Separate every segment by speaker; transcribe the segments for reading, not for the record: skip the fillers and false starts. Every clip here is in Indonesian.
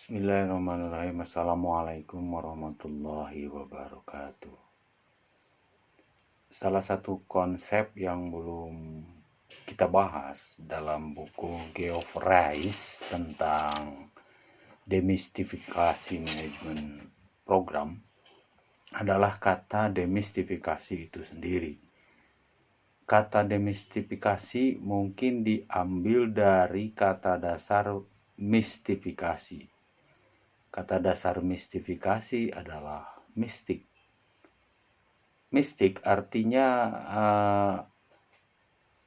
Speaker 1: Bismillahirrahmanirrahim. Assalamualaikum warahmatullahi wabarakatuh. Salah satu konsep yang belum kita bahas dalam buku Geoff Rice tentang demistifikasi manajemen program adalah kata demistifikasi itu sendiri. Kata demistifikasi mungkin diambil dari kata dasar mistifikasi. Kata dasar mistifikasi adalah mistik. Mistik artinya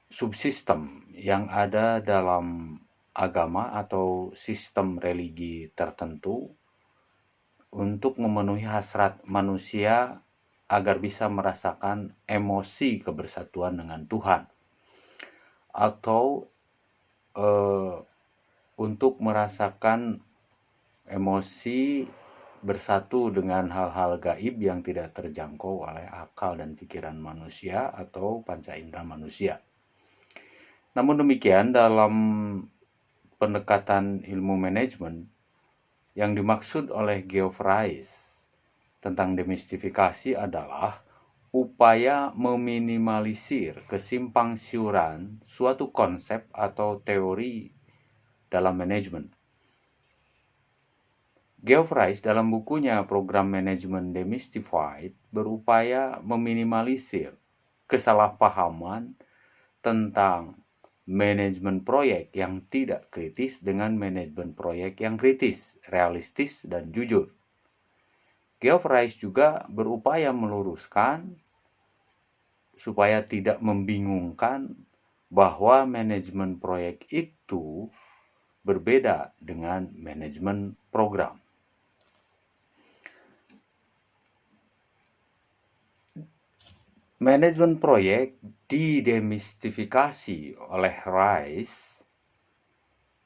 Speaker 1: subsistem yang ada dalam agama atau sistem religi tertentu untuk memenuhi hasrat manusia agar bisa merasakan emosi kebersatuan dengan Tuhan, atau untuk merasakan emosi bersatu dengan hal-hal gaib yang tidak terjangkau oleh akal dan pikiran manusia atau panca indera manusia. Namun demikian, dalam pendekatan ilmu manajemen, yang dimaksud oleh Geoff Rice tentang demistifikasi adalah upaya meminimalisir kesimpang siuran suatu konsep atau teori dalam manajemen. Geoff Rice dalam bukunya Program Management Demystified berupaya meminimalisir kesalahpahaman tentang manajemen proyek yang tidak kritis dengan manajemen proyek yang kritis, realistis, dan jujur. Geoff Rice juga berupaya meluruskan supaya tidak membingungkan bahwa manajemen proyek itu berbeda dengan manajemen program. Manajemen proyek didemistifikasi oleh Rice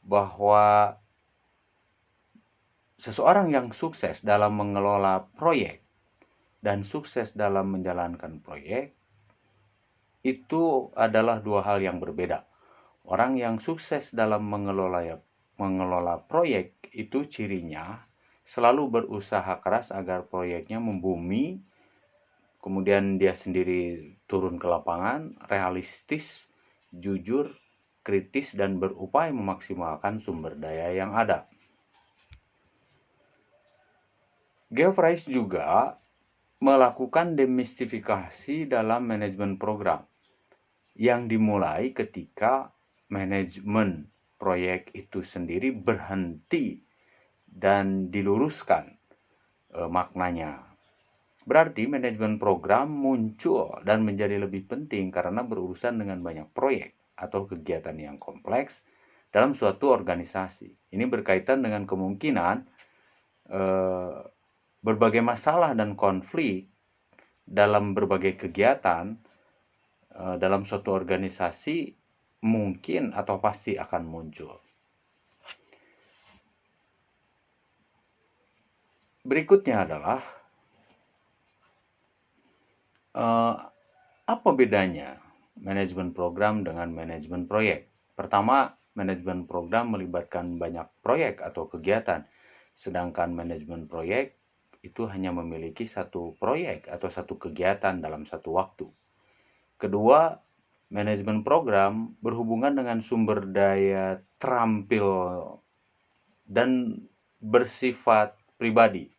Speaker 1: bahwa seseorang yang sukses dalam mengelola proyek dan sukses dalam menjalankan proyek itu adalah dua hal yang berbeda. Orang yang sukses dalam mengelola proyek itu cirinya selalu berusaha keras agar proyeknya membumi, kemudian dia sendiri turun ke lapangan, realistis, jujur, kritis, dan berupaya memaksimalkan sumber daya yang ada. Geoff Rice juga melakukan demistifikasi dalam manajemen program yang dimulai ketika manajemen proyek itu sendiri berhenti dan diluruskan maknanya. Berarti manajemen program muncul dan menjadi lebih penting karena berurusan dengan banyak proyek atau kegiatan yang kompleks dalam suatu organisasi. Ini berkaitan dengan kemungkinan berbagai masalah dan konflik dalam berbagai kegiatan dalam suatu organisasi mungkin atau pasti akan muncul. Berikutnya adalah apa bedanya manajemen program dengan manajemen proyek? Pertama, manajemen program melibatkan banyak proyek atau kegiatan, sedangkan manajemen proyek itu hanya memiliki satu proyek atau satu kegiatan dalam satu waktu. Kedua, manajemen program berhubungan dengan sumber daya terampil dan bersifat pribadi.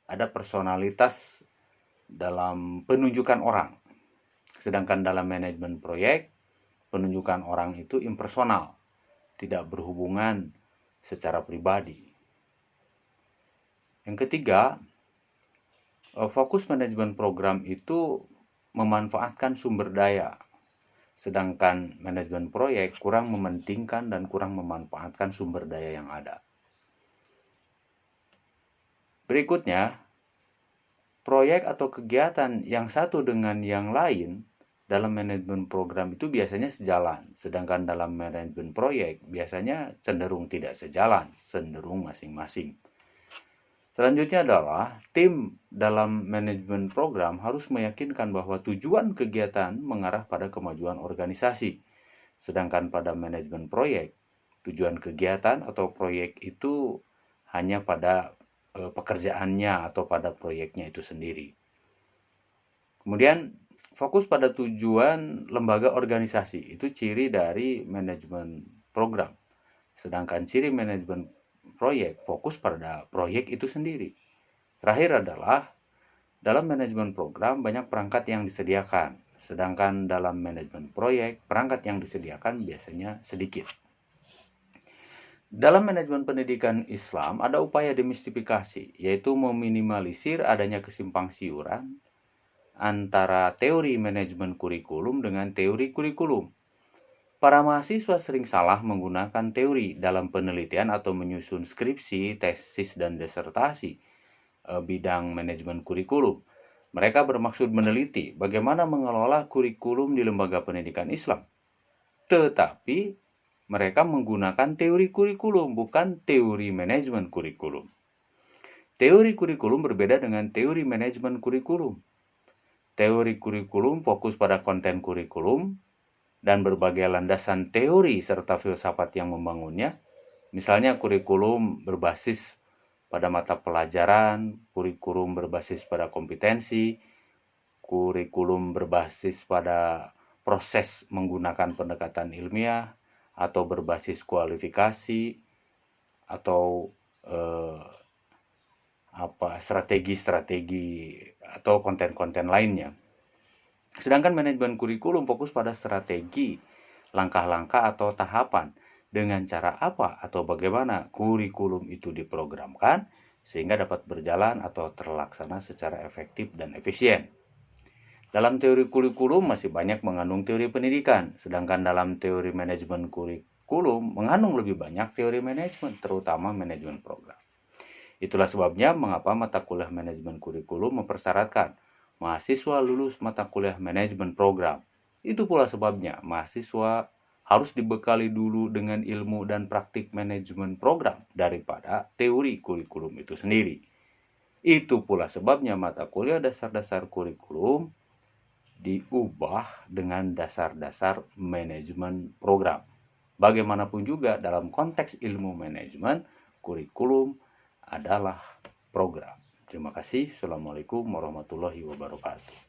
Speaker 1: Ada personalitas dalam penunjukan orang. Sedangkan dalam manajemen proyek, penunjukan orang itu impersonal, tidak berhubungan secara pribadi. Yang ketiga, fokus manajemen program itu memanfaatkan sumber daya, sedangkan manajemen proyek kurang mementingkan dan kurang memanfaatkan sumber daya yang ada. Berikutnya, proyek atau kegiatan yang satu dengan yang lain dalam manajemen program itu biasanya sejalan, sedangkan dalam manajemen proyek biasanya cenderung tidak sejalan, cenderung masing-masing. Selanjutnya adalah tim dalam manajemen program harus meyakinkan bahwa tujuan kegiatan mengarah pada kemajuan organisasi. Sedangkan pada manajemen proyek, tujuan kegiatan atau proyek itu hanya pada pekerjaannya atau pada proyeknya itu sendiri. Kemudian fokus pada tujuan lembaga organisasi, itu ciri dari manajemen program. Sedangkan ciri manajemen proyek fokus pada proyek itu sendiri. Terakhir adalah dalam manajemen program banyak perangkat yang disediakan, sedangkan dalam manajemen proyek perangkat yang disediakan biasanya sedikit. Dalam manajemen pendidikan Islam ada upaya demistifikasi, yaitu meminimalisir adanya kesimpang siuran antara teori manajemen kurikulum dengan teori kurikulum. Para mahasiswa sering salah menggunakan teori dalam penelitian atau menyusun skripsi, tesis, dan disertasi bidang manajemen kurikulum. Mereka bermaksud meneliti bagaimana mengelola kurikulum di lembaga pendidikan Islam. Tetapi mereka menggunakan teori kurikulum, bukan teori manajemen kurikulum. Teori kurikulum berbeda dengan teori manajemen kurikulum. Teori kurikulum fokus pada konten kurikulum dan berbagai landasan teori serta filsafat yang membangunnya. Misalnya kurikulum berbasis pada mata pelajaran, kurikulum berbasis pada kompetensi, kurikulum berbasis pada proses menggunakan pendekatan ilmiah, atau berbasis kualifikasi, atau strategi-strategi atau konten-konten lainnya. Sedangkan manajemen kurikulum fokus pada strategi, langkah-langkah atau tahapan, dengan cara apa atau bagaimana kurikulum itu diprogramkan sehingga dapat berjalan atau terlaksana secara efektif dan efisien. Dalam teori kurikulum masih banyak mengandung teori pendidikan, sedangkan dalam teori manajemen kurikulum mengandung lebih banyak teori manajemen, terutama manajemen program. Itulah sebabnya mengapa mata kuliah manajemen kurikulum mempersyaratkan mahasiswa lulus mata kuliah manajemen program. Itu pula sebabnya mahasiswa harus dibekali dulu dengan ilmu dan praktik manajemen program daripada teori kurikulum itu sendiri. Itu pula sebabnya mata kuliah dasar-dasar kurikulum diubah dengan dasar-dasar manajemen program. Bagaimanapun juga dalam konteks ilmu manajemen, kurikulum adalah program. Terima kasih. Assalamualaikum warahmatullahi wabarakatuh.